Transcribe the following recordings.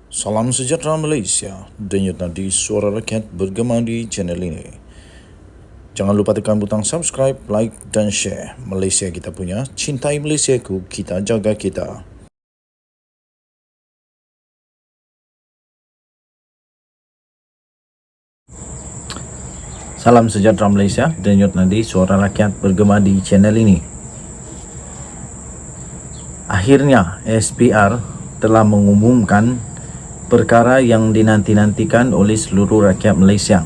Salam sejahtera Malaysia, denyut nadi suara rakyat bergema di channel ini. Jangan lupa tekan butang subscribe, like dan share. Malaysia kita punya, cintai Malaysiaku, kita jaga kita. Salam sejahtera Malaysia, denyut nadi suara rakyat bergema di channel ini. Akhirnya SPR telah mengumumkan perkara yang dinanti-nantikan oleh seluruh rakyat Malaysia.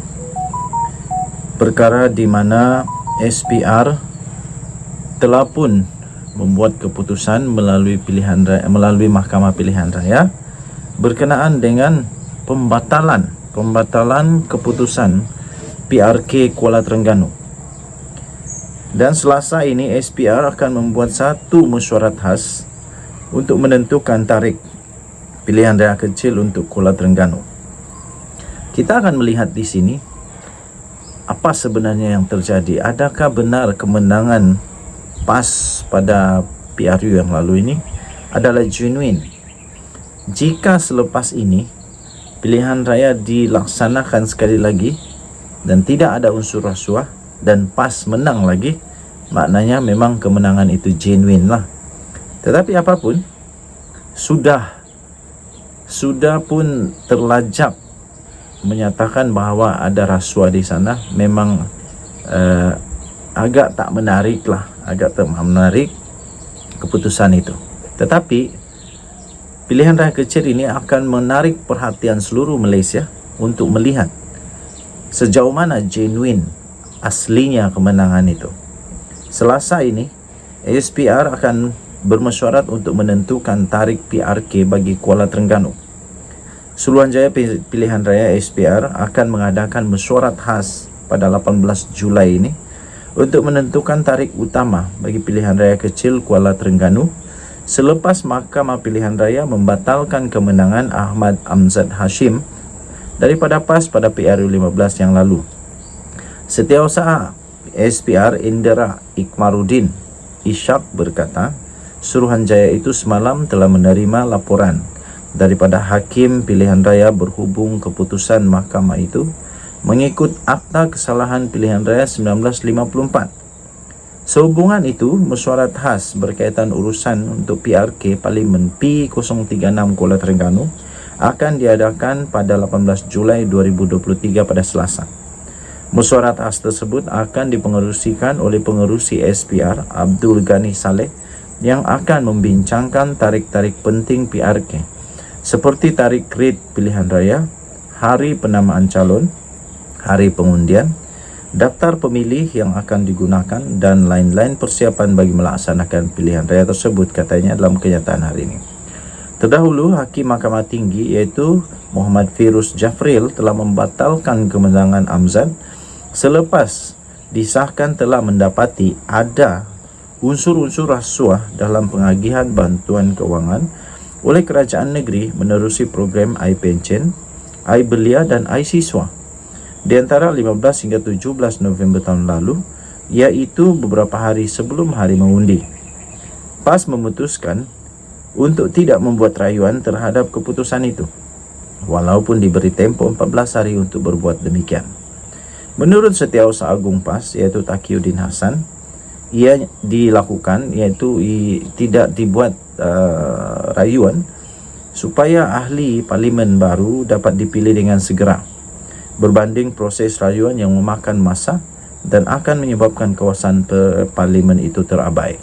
Perkara di mana SPR telah pun membuat keputusan melalui Mahkamah Pilihan Raya berkenaan dengan pembatalan keputusan PRK Kuala Terengganu. Dan Selasa ini SPR akan membuat satu mesyuarat khas untuk menentukan tarikh pilihan raya kecil untuk Kuala Terengganu. Kita akan melihat di sini apa sebenarnya yang terjadi. Adakah benar kemenangan PAS pada PRU yang lalu ini adalah genuine? Jika selepas ini pilihan raya dilaksanakan sekali lagi dan tidak ada unsur rasuah dan PAS menang lagi, maknanya memang kemenangan itu genuine lah. Tetapi apapun, sudah pun terlajak menyatakan bahawa ada rasuah di sana, memang agak tak menarik keputusan itu. Tetapi pilihan raya kecil ini akan menarik perhatian seluruh Malaysia untuk melihat sejauh mana genuine aslinya kemenangan itu. Selasa ini SPR akan bermesyuarat untuk menentukan tarikh PRK bagi Kuala Terengganu. Suruhanjaya Pilihan Raya SPR akan mengadakan mesyuarat khas pada 18 Julai ini untuk menentukan tarikh utama bagi pilihan raya kecil Kuala Terengganu selepas Mahkamah Pilihan Raya membatalkan kemenangan Ahmad Amzad Hashim daripada PAS pada PRU 15 yang lalu. Setiausaha SPR Indra Ikmaruddin Ishak berkata, Suruhanjaya itu semalam telah menerima laporan daripada Hakim Pilihan Raya berhubung keputusan mahkamah itu mengikut Akta Kesalahan Pilihan Raya 1954. Sehubungan itu, mesyuarat khas berkaitan urusan untuk PRK Parlimen P036 Kuala Terengganu akan diadakan pada 18 Julai 2023 pada Selasa. Mesyuarat khas tersebut akan dipengerusikan oleh pengerusi SPR Abdul Ghani Saleh yang akan membincangkan tarikh-tarikh penting PRK seperti tarikh red pilihan raya, hari penamaan calon, hari pengundian, daftar pemilih yang akan digunakan dan lain-lain persiapan bagi melaksanakan pilihan raya tersebut, katanya dalam kenyataan hari ini. Terdahulu, Hakim Mahkamah Tinggi iaitu Muhammad Firuz Jafril telah membatalkan kemenangan Amzad selepas disahkan telah mendapati ada unsur-unsur rasuah dalam pengagihan bantuan kewangan oleh kerajaan negeri menerusi program iPencen, iBelia dan iSiswa di antara 15 hingga 17 November tahun lalu, iaitu beberapa hari sebelum hari mengundi. PAS memutuskan untuk tidak membuat rayuan terhadap keputusan itu, walaupun diberi tempoh 14 hari untuk berbuat demikian. Menurut Setiausaha Agung PAS iaitu Taqiyuddin Hassan, ia dilakukan iaitu tidak dibuat rayuan supaya ahli parlimen baru dapat dipilih dengan segera, berbanding proses rayuan yang memakan masa dan akan menyebabkan kawasan parlimen itu terabai.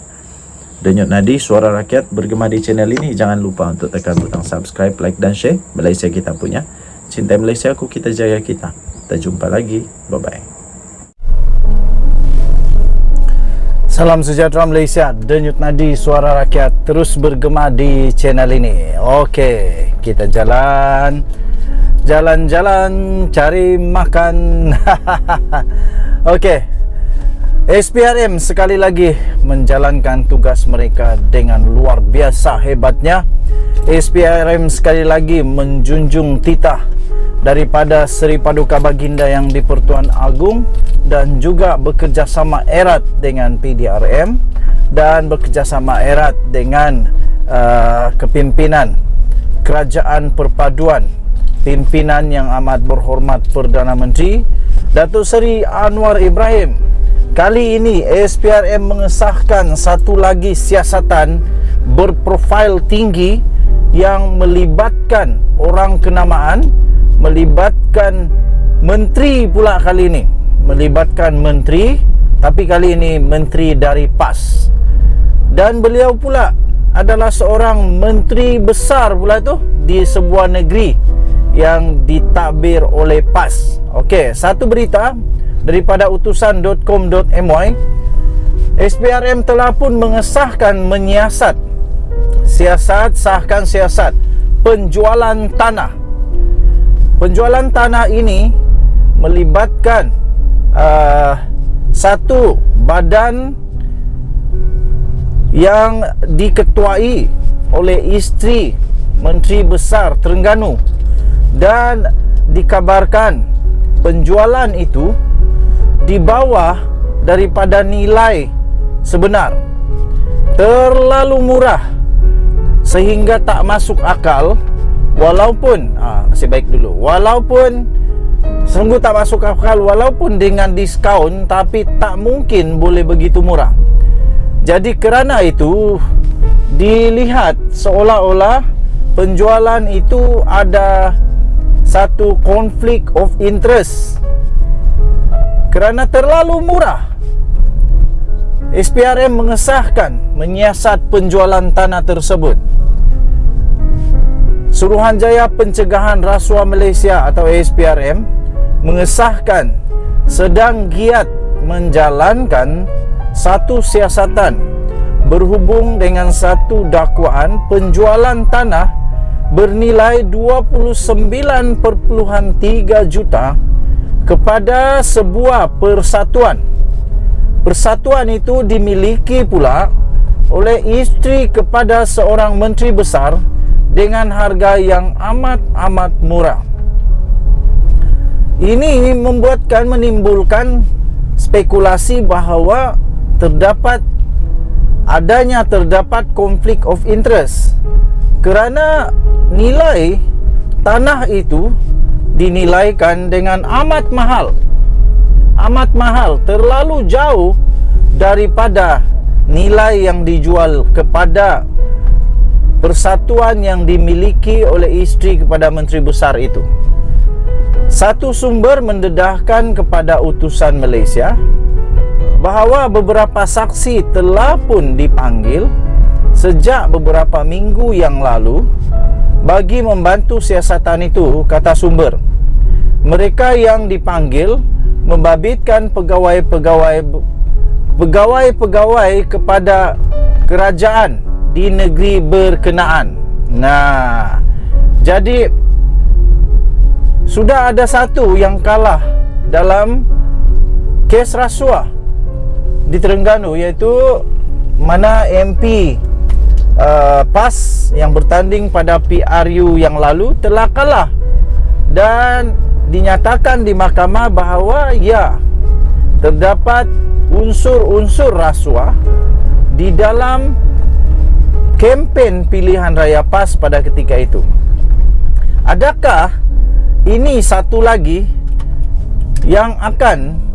Denyut nadi suara rakyat bergema di channel ini. Jangan lupa untuk tekan butang subscribe, like dan share. Malaysia kita punya, cintai Malaysia aku, kita jaga kita. Kita jumpa lagi, bye bye. Salam sejahtera Malaysia, denyut nadi suara rakyat terus bergema di channel ini. Okey, kita jalan cari makan. Okey, SPRM sekali lagi menjalankan tugas mereka dengan luar biasa hebatnya. SPRM sekali lagi menjunjung titah daripada Seri Paduka Baginda yang di-Pertuan Agong dan juga bekerjasama erat dengan PDRM dan bekerjasama erat dengan kepimpinan Kerajaan Perpaduan, pimpinan yang amat berhormat Perdana Menteri Datuk Seri Anwar Ibrahim. Kali ini SPRM mengesahkan satu lagi siasatan berprofil tinggi yang melibatkan orang kenamaan, melibatkan menteri pula kali ini. Melibatkan menteri, tapi kali ini menteri dari PAS. Dan beliau pula adalah seorang menteri besar pula tu di sebuah negeri yang ditadbir oleh PAS. Okey, satu berita daripada utusan.com.my. SPRM telah pun mengesahkan menyiasat siasat penjualan tanah. Penjualan tanah ini melibatkan satu badan yang diketuai oleh isteri Menteri Besar Terengganu, dan dikabarkan penjualan itu di bawah daripada nilai sebenar, terlalu murah sehingga tak masuk akal. Walaupun nasib baik dulu, walaupun sungguh tak masuk akal, walaupun dengan diskaun, tapi tak mungkin boleh begitu murah. Jadi kerana itu dilihat seolah-olah penjualan itu ada satu konflik of interest kerana terlalu murah. SPRM mengesahkan menyiasat penjualan tanah tersebut. Suruhanjaya Pencegahan Rasuah Malaysia atau SPRM mengesahkan sedang giat menjalankan satu siasatan berhubung dengan satu dakwaan penjualan tanah bernilai 29.3 juta kepada sebuah persatuan. Persatuan itu dimiliki pula oleh isteri kepada seorang menteri besar dengan harga yang amat murah. Ini menimbulkan spekulasi bahawa terdapat konflik of interest kerana nilai tanah itu dinilaikan dengan amat mahal, terlalu jauh daripada nilai yang dijual kepada persatuan yang dimiliki oleh isteri kepada menteri besar itu. Satu sumber mendedahkan kepada utusan Malaysia bahawa beberapa saksi telah pun dipanggil sejak beberapa minggu yang lalu bagi membantu siasatan itu, kata sumber. Mereka yang dipanggil membabitkan pegawai-pegawai kepada kerajaan di negeri berkenaan. Nah, jadi sudah ada satu yang kalah dalam kes rasuah di Terengganu, iaitu mana MP PAS yang bertanding pada PRU yang lalu telah kalah, dan dinyatakan di mahkamah bahawa ya, terdapat unsur-unsur rasuah di dalam kempen pilihan raya PAS pada ketika itu. Adakah ini satu lagi yang akan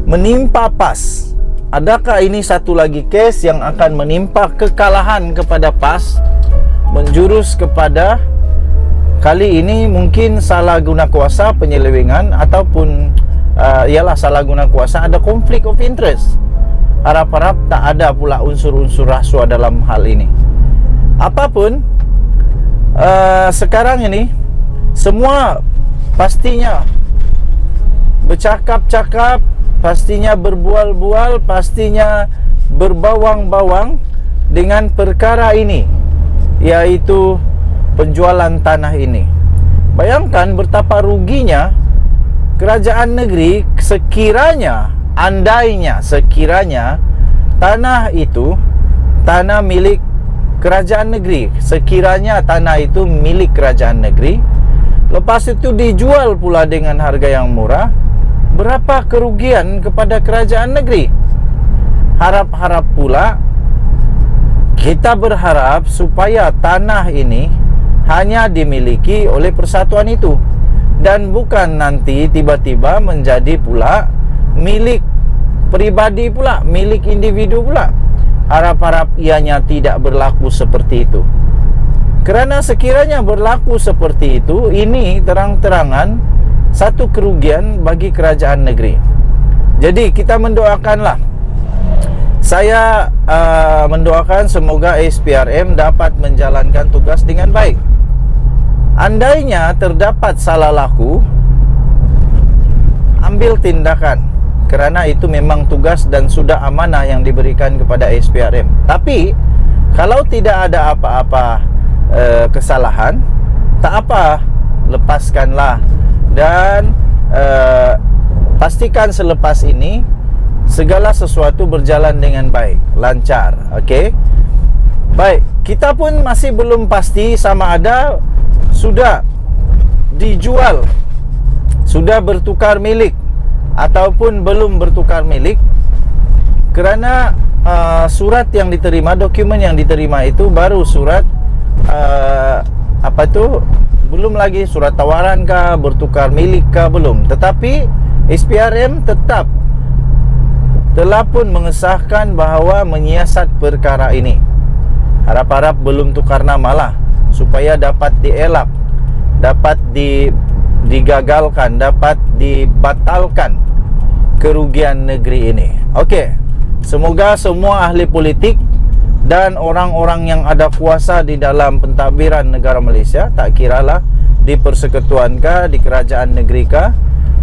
menimpa PAS? Adakah ini satu lagi kes yang akan menimpa kekalahan kepada PAS, menjurus kepada kali ini mungkin salah guna kuasa, penyelewengan, ataupun ialah salah guna kuasa, ada konflik of interest. Harap-harap tak ada pula unsur-unsur rasuah dalam hal ini. Apapun, sekarang ini semua pastinya bercakap-cakap, pastinya berbual-bual, pastinya berbawang-bawang dengan perkara ini, iaitu penjualan tanah ini. Bayangkan betapa ruginya kerajaan negeri sekiranya tanah itu tanah milik kerajaan negeri, sekiranya tanah itu milik kerajaan negeri, lepas itu dijual pula dengan harga yang murah, berapa kerugian kepada kerajaan negeri? Harap-harap pula Kita berharap supaya tanah ini hanya dimiliki oleh persatuan itu, dan bukan nanti tiba-tiba menjadi pula milik pribadi pula, milik individu pula. Harap-harap ianya tidak berlaku seperti itu. Kerana sekiranya berlaku seperti itu, ini terang-terangan satu kerugian bagi kerajaan negeri. Jadi kita mendoakanlah. Saya mendoakan semoga SPRM dapat menjalankan tugas dengan baik. Andainya terdapat salah laku, ambil tindakan, kerana itu memang tugas dan sudah amanah yang diberikan kepada SPRM. Tapi kalau tidak ada apa-apa kesalahan, tak apa, lepaskanlah. Dan pastikan selepas ini segala sesuatu berjalan dengan baik, lancar. Okey. Baik, kita pun masih belum pasti sama ada sudah dijual, sudah bertukar milik ataupun belum bertukar milik, kerana surat yang diterima, dokumen yang diterima itu baru surat belum lagi surat tawaran kah, bertukar milik kah, belum. Tetapi SPRM tetap telah pun mengesahkan bahawa menyiasat perkara ini. Harap-harap belum tukar nama lah, supaya dapat dielak, dapat digagalkan, dapat dibatalkan kerugian negeri ini. Okey, semoga semua ahli politik dan orang-orang yang ada kuasa di dalam pentadbiran negara Malaysia, tak kiralah di persekutuan kah, di kerajaan negeri kah,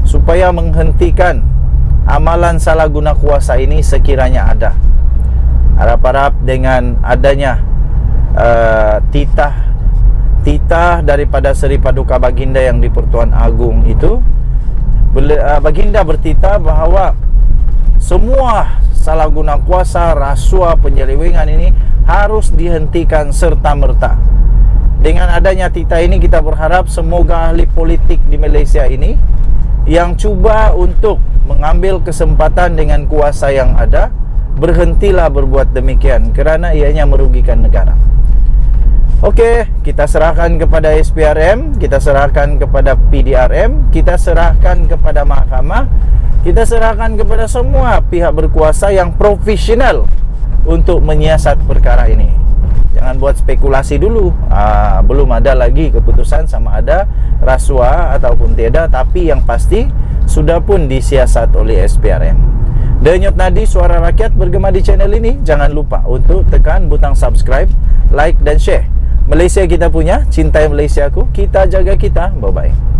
supaya menghentikan amalan salah guna kuasa ini sekiranya ada. Harap-harap dengan adanya titah daripada Seri Paduka Baginda yang di Pertuan Agong itu, Baginda bertitah bahawa semua salah guna kuasa, rasuah, penyelewengan ini harus dihentikan serta-merta. Dengan adanya titah ini, kita berharap semoga ahli politik di Malaysia ini yang cuba untuk mengambil kesempatan dengan kuasa yang ada, berhentilah berbuat demikian, kerana ianya merugikan negara. Okey, kita serahkan kepada SPRM, kita serahkan kepada PDRM, kita serahkan kepada mahkamah, kita serahkan kepada semua pihak berkuasa yang profesional untuk menyiasat perkara ini. Jangan buat spekulasi dulu. Belum ada lagi keputusan sama ada rasuah ataupun tiada, tapi yang pasti sudah pun disiasat oleh SPRM. Denyut nadi suara rakyat bergema di channel ini. Jangan lupa untuk tekan butang subscribe, like dan share. Malaysia kita punya, cintai Malaysia aku, kita jaga kita. Bye-bye.